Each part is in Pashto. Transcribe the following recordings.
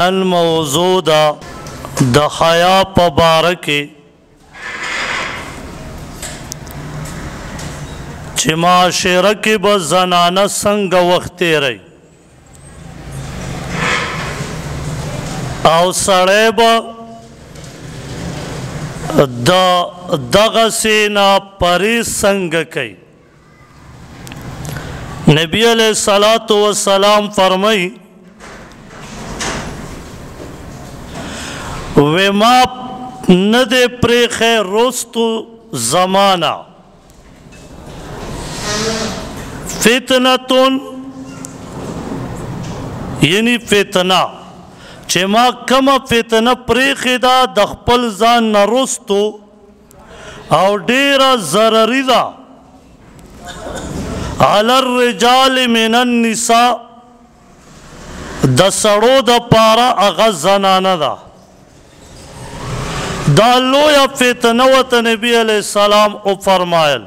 الموضوع د حیا په باره کې چې معاشره کې به زنانه څنګه وخت تیروي او سړی به دغسې نه پرهیز څنګه کوي. نبی علیہ الصلاۃ والسلام فرمایي وما نه دې پرېښی رستو زمانه فتنتون یعنی فتنه چې ما کومه فتنه پرېښې ده د خپل ځان نه رستو او ډېره ضرري ده علی الرجال من النساء د سړو دپاره هغه زنانه ده. دا لویه فتنه ورته نبي علیه السلام وفرمایل.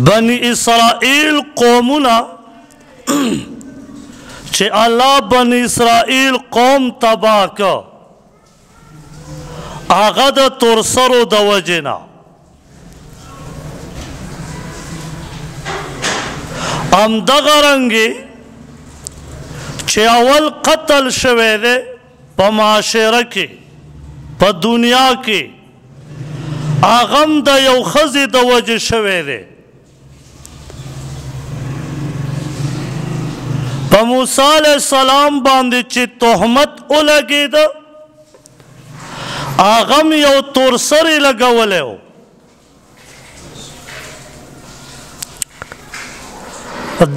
بني اسرائیل قومونه چې الله بني اسرائیل قوم تباه که هغه د تورسرو د وجې نه همدغه رنګې چې اول قتل شوی دی په معاشره کې په دنیا کې هغه هم د یو ښځې د وجې شوی دی. په موسی علیه السلام باندې چې تهمت ولګېده هغه هم یو تورسر یې لګولی و.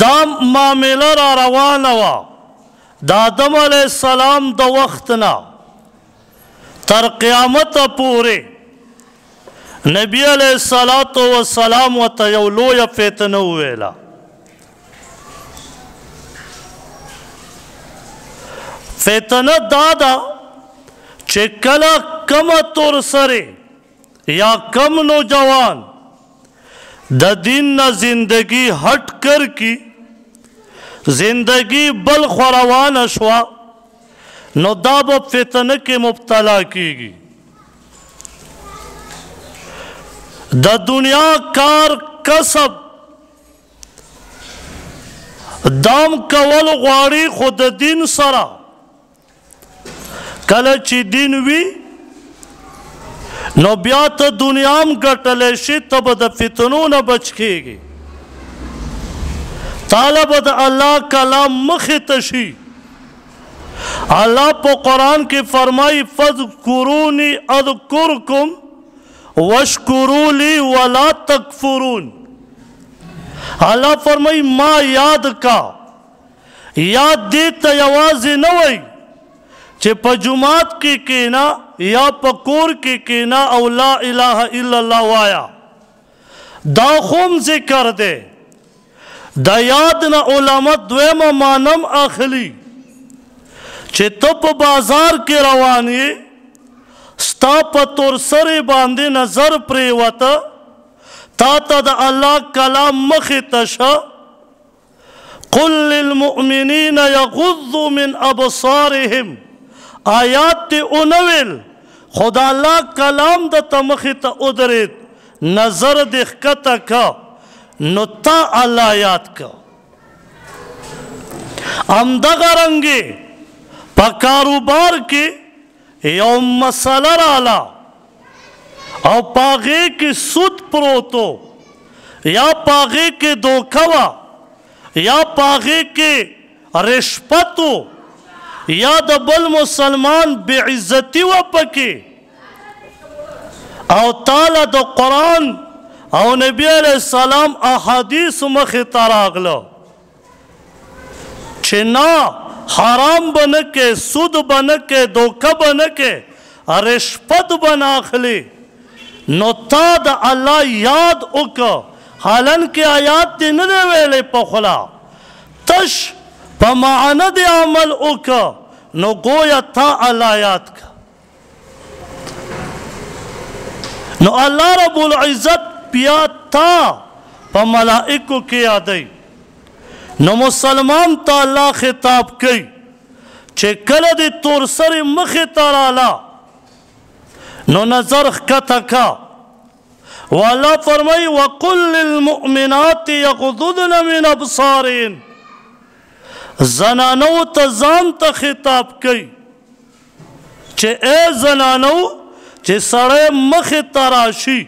دا معامله را روانه وه د آدم علیه السلام د وخت نه تر قیامته پورې. نبی علیه الصلاۃ والسلام ورته یو لویه فتنه وویله. فتنه دا ده چې کله کمه تورسرې یا کم نوجوان د دین نه زندگی ہٹ کر کی زندگی بل خوروانه شوه نو دا به فتنه کې مبتلا کیږي. د دنیا کار کسب دام کول غواړي خو د دین سره کله چې دین وي نو بیا ته دنیا هم ګټلی شي ته به د فتنو نه بچ کېږي. تاله به د الله کلام مخې ته شي. الله په قرآن کې فرمایي فاذکرونی اذکرکم واشکروا لی ولا تکفرون. الله فرمایي ما یاد کا. یاد دې ته یوازې نه وایي چې په جماعت کې کینا یا په کور کې کینا او لا اله الا الله وایا. دا خوم ذکر دی. د یاد نه علما دویمه مانم اخلي چې ته په بازار کې روان یې ستا په تورسرې باندې نظر پرېوته تا ته د الله کلام مخې ته شه قل للمؤمنین یغضوا من ابصارهم آیات تی اونویل خدا اللہ کلام دا تمخی تا ادرید نظر دخکتا کا نو تا اللہ یاد کا. امدغا رنگی پا کاروبار کی یو مسئلہ رالا او پاغے کی سود پروتو یا پاغے کی دوکوا یا پاغے کی رشپتو یا د بل مسلمان بے عزتی و پکی او تعالی د قرآن او نبی علیہ السلام احادیث مخی تراغلو چه نا حرام بنکے سود بنکے دوکہ بنکے رشپت بناخلی نو تا د اللہ یاد اکا حالانکہ آیات دی ندے ویلے پخلا تش پا معنی دی عمل اوکا نو گویا تا اللہ یاد کا. نو اللہ رب العزت بیا تا پا ملائکو کی یادی نو مسلمان ته الله خطاب کوي چې کله دې تورسرې مخې ته راله نو نظر ښکته کا والله فرمایي وقل للمؤمنات یغضضن من ابصارهن زنانو ته ځان ته خطاب کوي چې ای زنانو چې سړی مخې ته راشي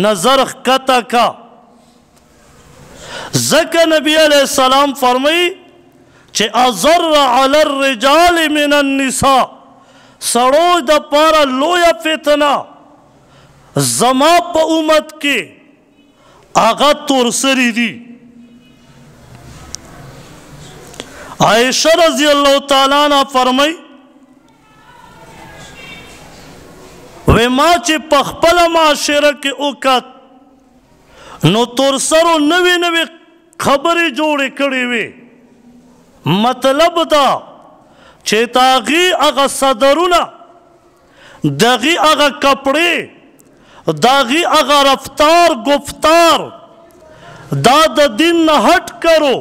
نظر ښکته کا ځکه نبی علیہ السلام فرمایي چې اضر علی الرجال من النساء سړو دپاره لویه فتنه زما په امت کې هغه تورسري دي عائشہ رضی اللہ تعالیٰ عنہ فرمائی وی ما چې په خپله معاشره کې وکت نو تورسرو نوې نوې خبرې جوړې کړې وې مطلب دا چې د هغې هغه صدرونه د هغې هغه کپړې د هغې هغه رفتار گفتار دا د دین نه هټ کرو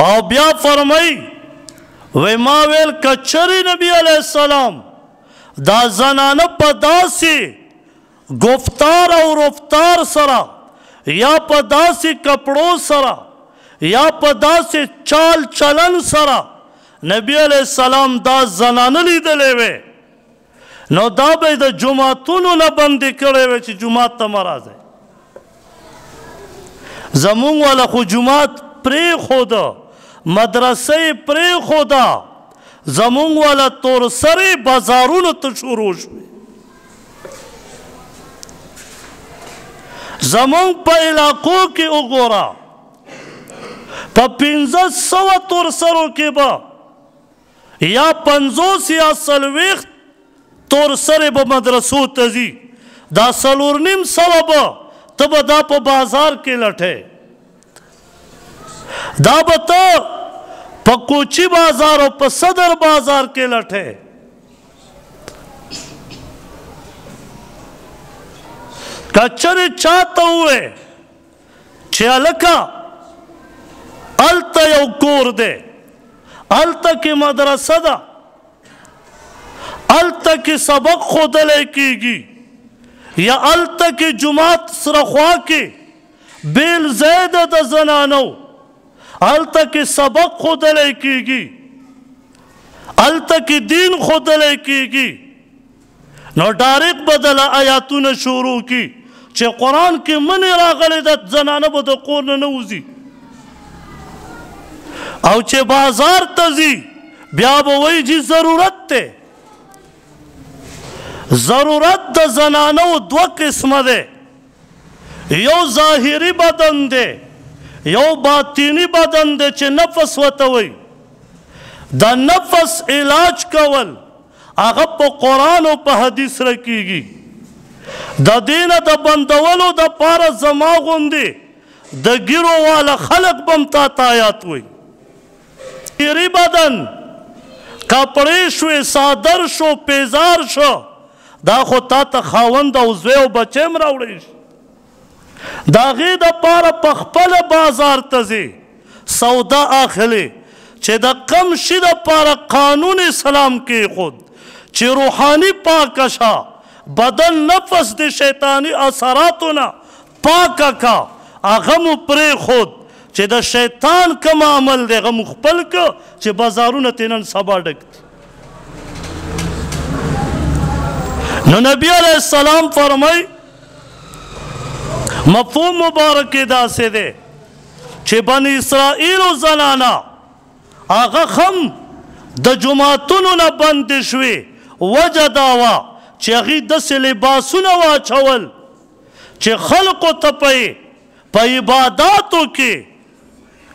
او بیا فرمائی وی ما ویل کچری نبی علیہ السلام دا زنانه په داسې گفتار او رفتار سره یا په داسې کپړو سره یا په داسې چال چلن سره نبی علیہ السلام دا زنانه لیدلې وې نو دا به د جماعتونو نه بندې کړې وې چې جماعت ته مه راځئ زمونږ والا خو جماعت پرېښوده مدرسه یې پرېښوده زمونږ والا تورسرې بازارونو ته شروع شوې زمونږ په علاقو کې وګوره په 1500 تورسرو کې به یا 50 یا 40 تورسرې به مدرسو ته ځي دا 4.5 به ته به دا په بازار کې لټې دا به ته په کوچی بازار او په صدر بازار کې لټې کچرې چاته ووې چې هلکه هلته یو کور دی هلته کې مدرسه ده هلته کې سبق ښودلی کېږي یا هلته کې جومات سره خوا کې بیل ځای ده د زنانو هلته کې سبق ښودلی کېږي هلته کې دین ښودلی کېږي نو ډایرکټ به دله آیاتونه شروع کړي چې قرآن کې منې راغلی ده زنانه به د کور نه وځي او چې بازار ته ځي بیا به وایي چې ضرورت دی ضرورت د زنانو 2 قسمه دی یو ظاهري بدن دی یو باطینی بدن دی چې نفس ورته وایي د نفس علاج کول هغه په قرآن او په حدیث سره کېږي د دې نه د بندولو دپاره زما غوندې د ګیرو والا خلق به هم تا ته آیات وایي ظاهري بدن کپړې شوې صادر شو پیزار شو دا خو تا ته خاوند او زوی او بچی هم راوړی شي د هغې دپاره په خپله بازار ته ځې سودا اخلې چې د کم شي دپاره قانون اسلام کېښود چې روحاني پاکه شه بدن نفس د شیطاني اثراتو نه پاکه کا هغه مو پرېښود چې د شیطان کوم عمل دی هغه مو خپل که چې بازارونه ترې نن سبا ډک دي نو نبی علیہ السلام فرمائی مفهوم مبارک داسې دی چې بني اسرائیل و زنانا هغه هم د جماعتونو نه بندې شوې وجه دا وه چې هغې داسې لباسونه واچول چې خلقو ته په عباداتو کې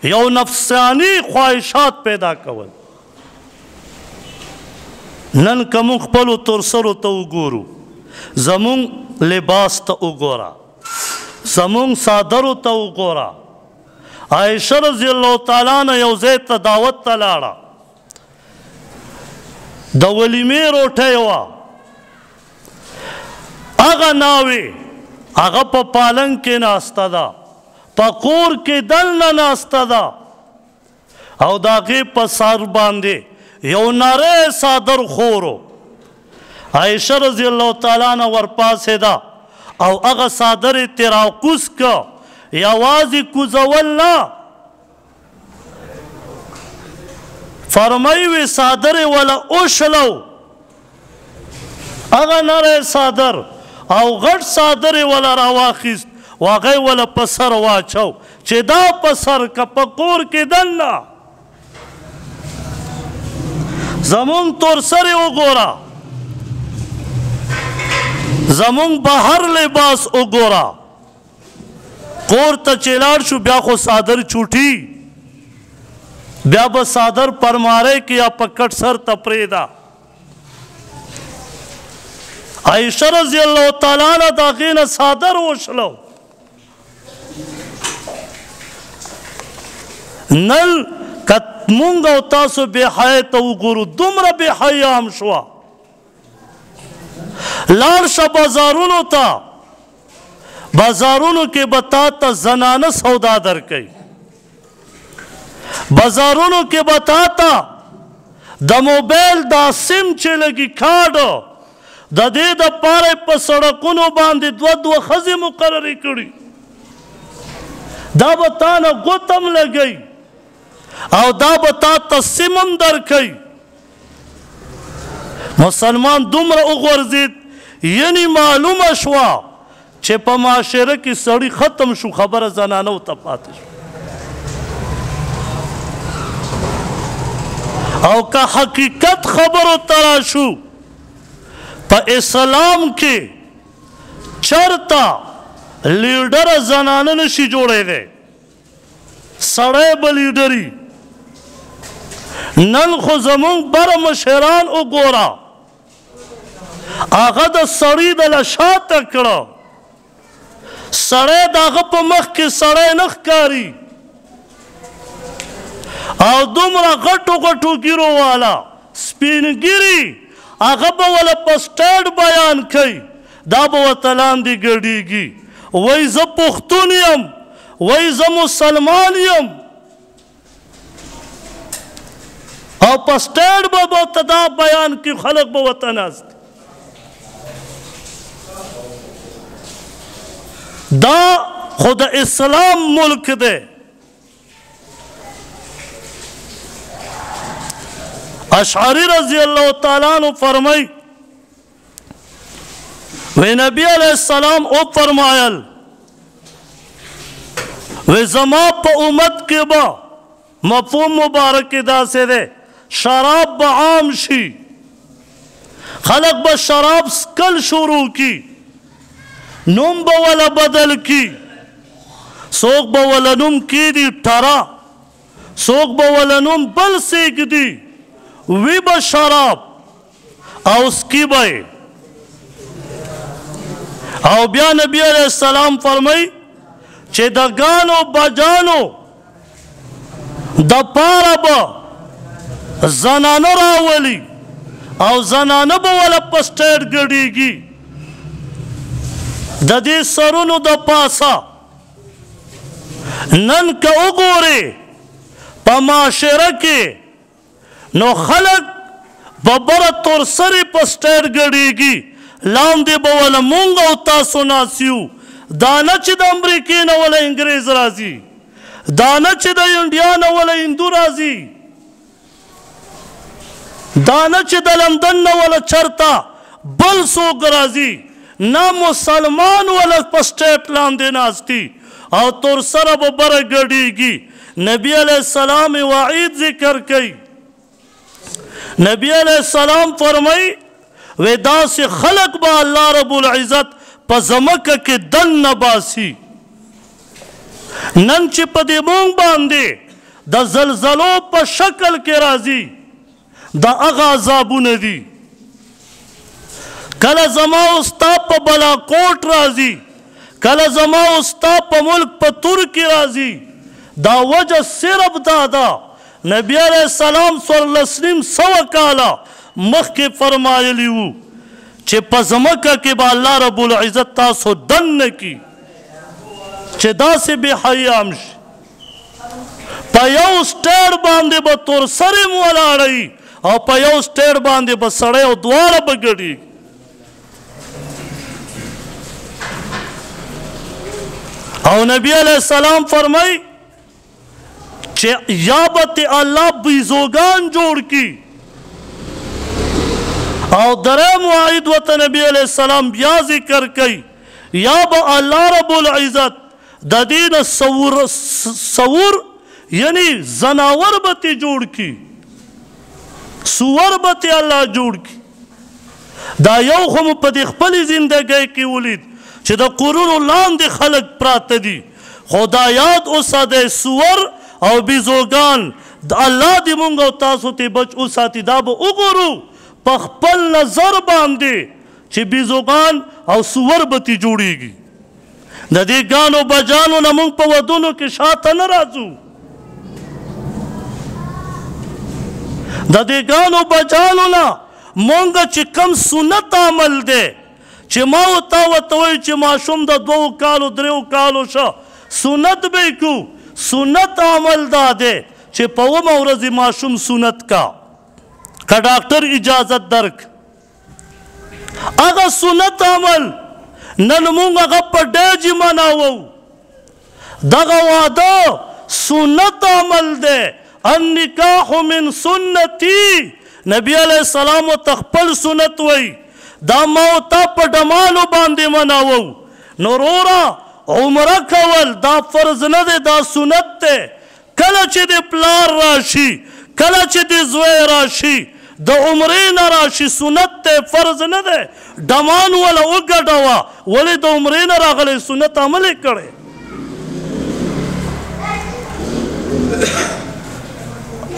یو نفسانی خواهشات پیدا کول نن که موږ خپلو تورسرو ته وګورو زمونږ لباس ته وګوره زمونږ صادرو ته وګوره عایشه رضی الله تعالی عنها یو ځای ته دعوت ته لاړه د ولیمې روټۍ وه هغه ناوې هغه په پالنګ کې ناسته ده، په کور کې دننه ناسته ده او د هغې په سر باندې یو نری څادر خورو. عایشه رضی الله تعالی عنها ورپاڅېده او هغه څادر یې ترې راکوز که، یوازې کوزول نه، فرمایي وې څادر یې وله وشلو، هغه نری څادر او غټ څادر یې وله راواخیست و هغه یې وله په سر واچو چې دا په سر که په کور کې دننه. زمونږ تورسر یې وګوره، زمونږ بهر لباس وګوره، کور ته چې لاړ شو بیا خو څادر چوټي، بیا به څادر پرماری کې یا په کټ سر ته پرېږده. عایشه رضی الله تعالی عنها د هغې نه څادر وشلو. نن که مونږ او تاسو بې حیا ته وګورو، دومره بې حیا هم شوه. لاړ شه بازارونو ته، بازارونو کې به تا ته زنانه سودا درکوي، بازارونو کې به تا ته د موبایل دا سیم چې لګي کارډ، د دې دپاره په سړکونو باندې دوه ښځې مقررې کړي، دا به تا نه ګوتم لګوي او دا به تا ته سیم هم درکوي. مسلمان دومره وغورځېد، یعنې معلومه شوه چې په معاشره کې سړی ختم شو، خبره زنانو ته پاتې شو. او که حقیقت خبرو ته راشو، په اسلام کې چرته لیډره زنانه نشي جوړېدی، سړی به لیډري. نن خو زمونږ بره مشران وګوره، هغه د سړي د له شاته کړه، سړی د هغه په مخ کې سړی نه ښکاري او دومره غټو غټو ګیرو والا سپین ګیري، هغه به وله په سټیج بیان کوي، دا به ورته لاندې ګډېږي، وایي زه پښتون یم، وایي زه مسلمان یم، او په سټیج به ورته دا بیان کوي، خلک به ورته ناست. دا خو د اسلام ملک دی. اشعری رضی اللہ تعالیٰ عنہ فرمائی وی نبی علیہ السلام او فرمایل وی زما پا امت کے با مفہوم مبارک دا سے دے شراب با عام شی، خلق با شراب سکل شروع کی، نم با ولا بدل کی، سوک با ولا نم کی دی ٹرا، سوک با ولا نم بل سیک دی، وی با شراب او اس کی بای. او بیا نبی علیہ السلام فرمائی چه دا گانو بجانو دا پارا با زنانو راولی او زنانو با والا پسٹیٹ گڑی گی، دا دی سرونو دا پاسا. نن کا اگوری پا معاشرہ کی نو خلق ببرا تور سری پا سٹیٹ گڑی گی، لاندی با والا مونگا و تاسو ناسیو، دانا چی دا امریکین والا انگریز رازی، دانا چی دا انڈیان والا ہندو رازی، دانا چی دا لندن والا چرتا بل سوگ رازی، نا مسلمان والا پا سٹیٹ لاندی ناستی او تور سر ببرا گڑی گی. نبی علیہ السلام وعید ذکر کئی، نبی علیہ السلام فرمائی ویدا سے خلق با اللہ رب العزت پا زمکہ کے دن نباسی. نن چی پا دی مونگ باندے دا زلزلو پا شکل کے رازی، دا اغا عذابو ندی. کل زما استا پا بلاکوٹ رازی، کل زما استا پا ملک پا ترکی رازی، دا وجہ صرف دادا نبی علیہ السلام صلی اللہ علیہ وسلم سو کالا مخ کے فرمائے لیو چې په ځمکه کې به الله رب العزت تاسو دننه کي چې داسې بې حیام شي په یو سټیډ باندې به تورسرې م ولاړوي او په یو سټیډ باندې به سړی او دواړه به ګډېږي او نبی علیہ السلام فرمای چې یا به الله بیزوګان جوړ کی او درم واحد وته نبی علیہ السلام بیا ذکر کوي یا به الله رب العزت د دین سور یعنی زناور به جوړ کی سور به الله جوړ کی دا یو خو په دې خپل زندګۍ کې ولید چې د قرونو لاندې خلک پراته دي خو دا یاد اوساته سور او بیزوګان د الله دې مونږ او تاسو ته بچ اوساتي دا به وګورو په خپل نظر باندې چې بیزوګان او سور به جوړیږي د دې ګانو بجانو نه مونږ په ودونو کې شاته نه راځو د دې ګانو بجانو نه مونږ چې کم سنت عمل دی چې ما ورته وایي چې ماشوم د 2 کالو 3 کالو شه سنت به کو سنت عمل دا دی چې په اومه ورځې ماشوم سنت کا که ډاکټر اجازت درک هغه سنت عمل نن مونږ هغه په ډیجې مناوو دغه واده سنت عمل دی النکاح من سنتي نبی علیہ السلام تخپل سنت وی دا موتا په ډمالو باندې مناوو نو رورا عمره کول دا فرض نه دی دا سنت دی کله چې د پلار راشي کله چې د زوی راشي د عمرې نه راشي سنت دی فرض نه دی ډمان وله وګډوه ولې د عمرې نه راغلی سنت عمل یې کړی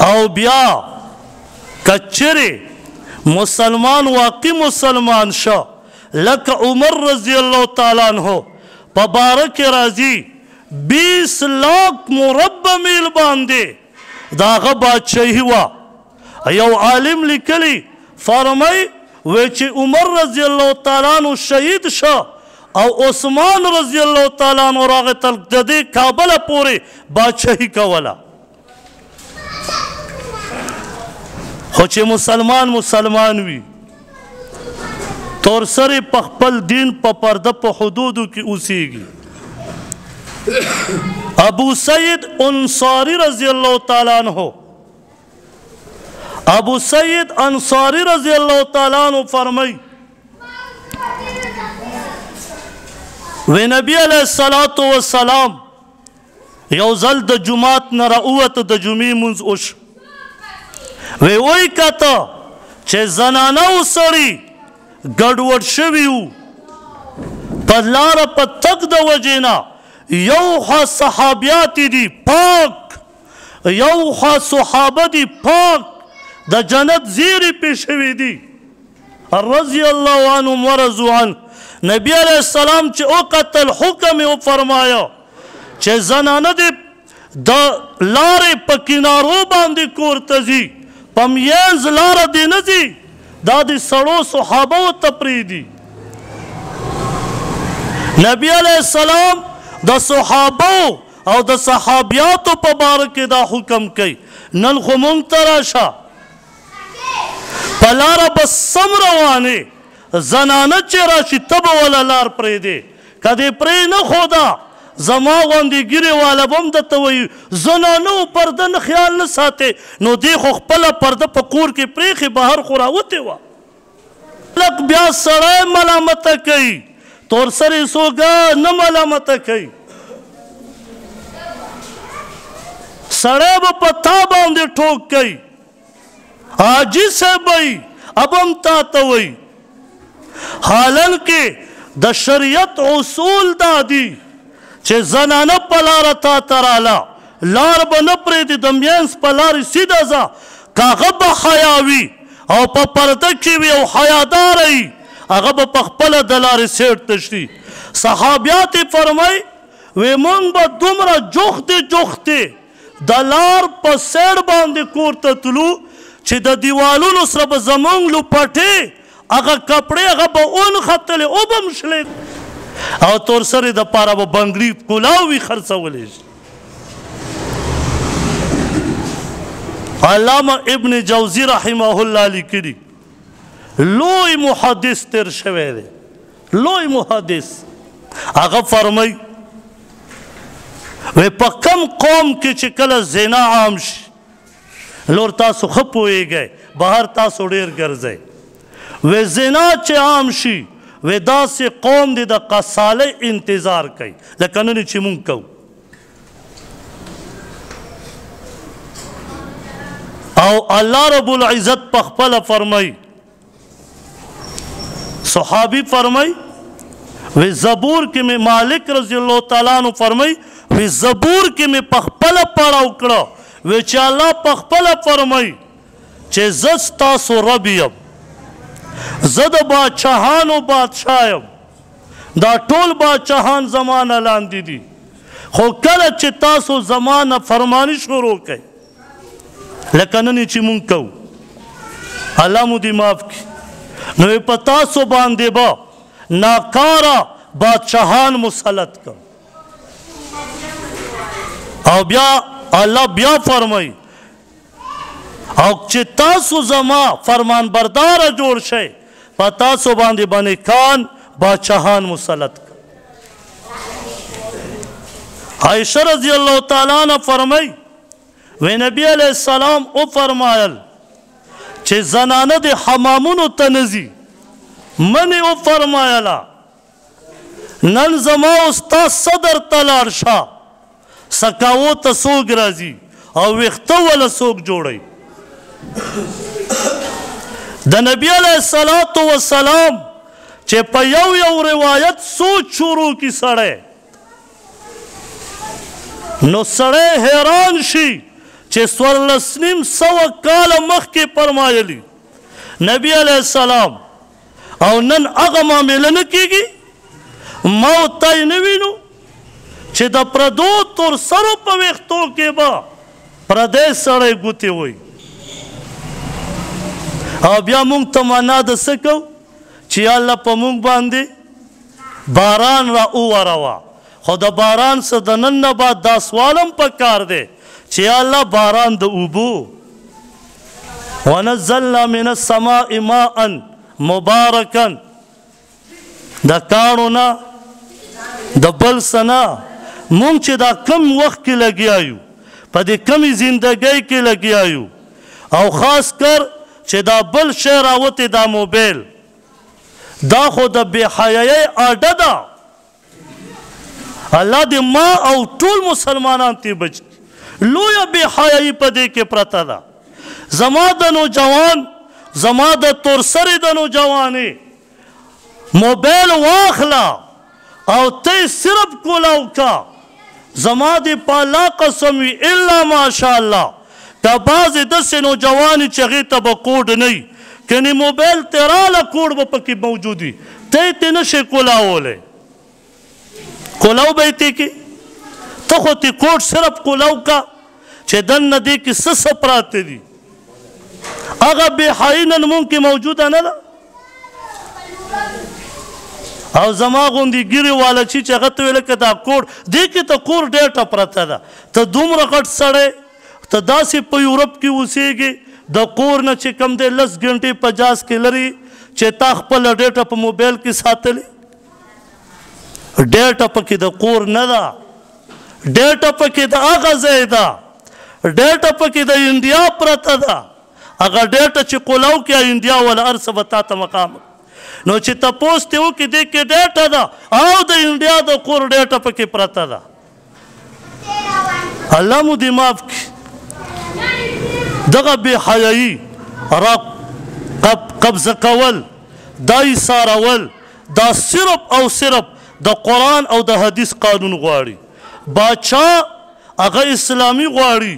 او بیا کچره مسلمان واقعی مسلمان شو لکه عمر رضی اللہ تعالیٰ عنہ پا بارک راضی 20 لاکھ مربع میل باندے داغا بادشاہی وا یو عالم لکلی فرمائی ویچی عمر رضی اللہ تعالیٰ عنہ شہید شو او عثمان رضی اللہ تعالیٰ عنہ راغ تلک جدی کابل پورے بادشاہی کولا خو چې مسلمان وي تور سره په خپل دین په پرده په حدودو کې اوسیږي ابو سید انصاری رضی اللہ تعالیٰ عنہ ابو سید انصاری رضی اللہ تعالیٰ عنہ فرمائی وی نبی علیہ السلام یو ځل د جماعت نه راووت د جمعې مونځ وش وی کته چې زنانه او سړي ګډوډ شوي وو په لاره په تګ د وجې نه یو خوا صحابیات دي پاک یو خوا صحابه دي پاک د جنت زیرې پې شوي دي رضی الله عنهم ورضوا عنه نبی علیہ السلام چې وکتل حکم یې وفرمایا چې زنانه دې د لارې په کنارو باندې کور ته ځي په منځ لاره دې نه ځي دا د سړو صحابو ته پرېږدي نبی علیہ السلام د صحابو او د صحابیاتو په باره کې دا حکم کوي نن خو مونږ ته راشه په لاره به سم روانې زنانه چې راشي ته به وله لار پرېږدې که دې پرې نه ښوده زما غوندې ګیرې والا به هم درته وایي زنانو پرده نه خیال نه ساتې نو دې خو خپله پرده په کور کې پرېښې بهر خو راوتې وه خلک بیا سړی ملامته کوي تور سرې سوګه نه ملامته کوي سړی به په تا باندې ټوک کوي حاجي صاحب وایي اب هم تا ته وایي حالانکې د شریعت اصول دا دي چې زنانه په لاره تا ته راله لار به نه پرېږدي د منځ په لارې سیده ځه که هغه به حیا وي او په پرده کې وي او حیاداره وي هغه به په خپله د لارې سیټ تشتي صحابیات یې فرمایي وی مونږ به دومره جوختې د لار په سیډ باندې کور ته تلو چې د دیوالونو سره به زمونږ لوپټې هغه کپړې هغه به ونښتلې او به هم شلې او تورسرې دپاره به بنګړي کلاوي خرڅولی شي. علامه ابن جوزی رحمه الله لیکلي لوی محدث تیر شوی دی لوی محدث هغه فرمایي وی په کم قوم کې چې کله زنا عام شي لور تاسو ښه پوهیږئ بهر تاسو ډېر ګرځئ وی زنا چې عام شي وی داسې قوم دی د قصالۍ انتظار کوي لکه نن چې مونږ کوو او الله رب العزت په خپله فرمایي صحابي فرمایي وی زبور کې مې مالک رضی الله تعالی عنہ فرمایي وی زبور کې مې په خپله پړاو کړه وی چې الله په خپله فرمایي چې زه ستاسو رب یم زه د باچاهانو بادشاه یم دا ټول باچاهان زما نه لاندې دي خو کله چې تاسو زما نه فرماني شروع کوئ لکه نن چې مونږ کوو الله مو دې معاف کړي نو په تاسو باندې به ناکاره بادشاهان مسلط کړ او بیا الله بیا فرمایي او چې تاسو زما فرمان برداره جوړ شئ په تاسو باندې به نیکان بادشاهان مسلط کړ. عایشه رضی الله تعالی عنها فرمایي وی نبی علیہ السلام او فرمایل چې زنانه د حمامونو ته نځي منې او فرمایله نن زما ستا صدر ته لاړ شه سکاوو ته څوک راځي او ویښته وله څوک جوړوي د نبی علیہ الصلاة والسلام چې په یو روایت سوچ شروع کی سړی نو سړی حیران شي چې 1400 کاله مخکې فرمایلي نبی علیہ السلام او نن هغه معامله نه کیږي ما ورته یې نه وینو چې د پردو تورسرو په ویښتو کې به پردی سړی ګوتې وایي او بیا موږ تمنا د څه کوو چې یا الله په موږ باندې باران را ووروه خو د باران څه د نن نه بعد دا سوال هم پکار دی چې یا الله باران د اوبو ونزلنا من السماء ماء مبارکا د کاڼو نه د بل څه نه مونږ چې دا کم وخت کې لګیا یو په دې کمې زندګۍ کې لګیا یو او خاص کر چې دا بل شی راوتی دا موبایل دا خو د بې حیایۍ اډه ده الله دې ما او ټول مسلمانان ترې بچ کړي لویه بې حیایي په دې کې پرته ده زما د نوجوان زما د تورسرې د نوجوانې موبایل واخله او ته صرف کولاو کا زما دې په الله قسم وي الا ماشاءالله که بعضې داسې نوجوانې چې هغې ته به کوډ نه وي کنې موبایل ته راله کوډ به پکې موجود وي ته یې ترې نشې کولاولی کولاو به یې ترې کې ته خو ترې کوډ صرف کولاو کا چې دننه دې کې څه پراته دي هغه بې حیي نن مونږ کې موجوده نه ده او زما غوندې ګیرې والا چې هغه ته ویل که دا کوډ دې کې ته کور ډېټه پرته ده ته دومره غټ سړی ته داسې په یورپ کې اوسېږې د کور نه چې کم دی 10 ګنټې په جاز کې لري چې تا خپله ډېټه په موبایل کې ساتلې ډېټه پکې د کور نه ده ډېټه پکې د هغه ځای ده ډېټه پکې د انډیا پرته ده هغه ډېټه چې کولاو کې انډیا ولا هر څه به تا ته مقام نو چې تپوس ته وکړي دې کې ډېټه ده او د انډیا د کور ډېټه پکې پرته ده الله مو دې معاف کړي دغه بې حیایي را قبضه کول دا ایثارول دا صرف او صرف د قرآن او د حدیث قانون غواړي باچا هغه اسلامي غواړي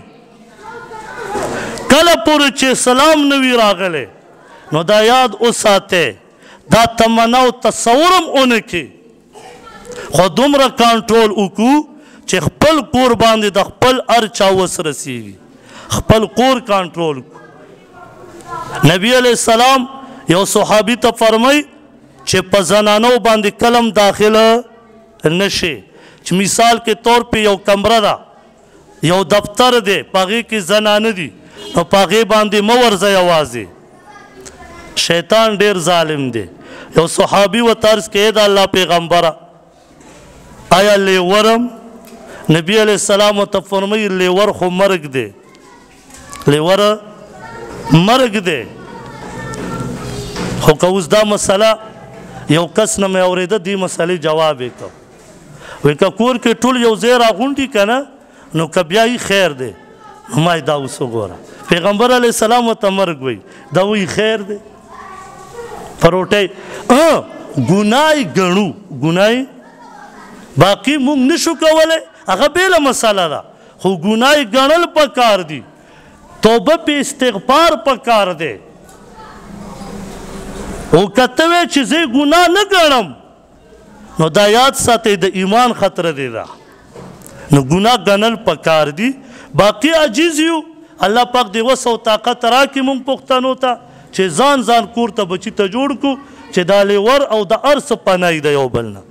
کله پورې چې اسلام نه وي راغلی نو دا یاد وساتئ دا تمنا او تصور هم ونه کړي خو دومره کنټرول وکړو چې خپل کور باندې د خپل هر چا وس رسېږي خپل کور کنټرول کړو نبی علیہ السلام یو صحابي ته فرمای چې په زنانو باندې کلم داخله نشي چې مثال کې طور په یو کمره ده یو دفتر دی په هغې کې زنانه دي نو په هغې باندې مه ورځه یوازې شیطان ډېر ظالم دی یو صحابي ورته عرض کې د الله پیغمبره آیا لیورم نبی علیہ السلام ورته فرمایي لیور خو مرګ دی لیور مرګ دی خو که اوس دا مسله یو کس نه مې اورېده دې مسلې جواب یې کړ وایي که کور کې ټول یو ځای راغونډي که نه نو که بیا یې خیر دی نو ما یې دا اوس وګوره پیغمبر علیه السلام ورته مرګ وایي دا وایي خیر دی پروټۍ ګناه یې ګڼو ګناه یې باقي موږ نشو کولی هغه بېله مسله ده خو ګناه یې ګڼل پکار دي توبه په استغفار پکار دی او که ته وایې چې زه ګناه نه ګڼم نو دا یاد ساتئ د ایمان خطره دی ده نو ګناه ګڼل پکار دي باقي عاجز یو الله پاک دې وس او طاقت راکړي موږ پښتنو ته چې ځان کور ته بچي ته جوړ کړو چې دا لیور او د هر څه پناه د یو بل نه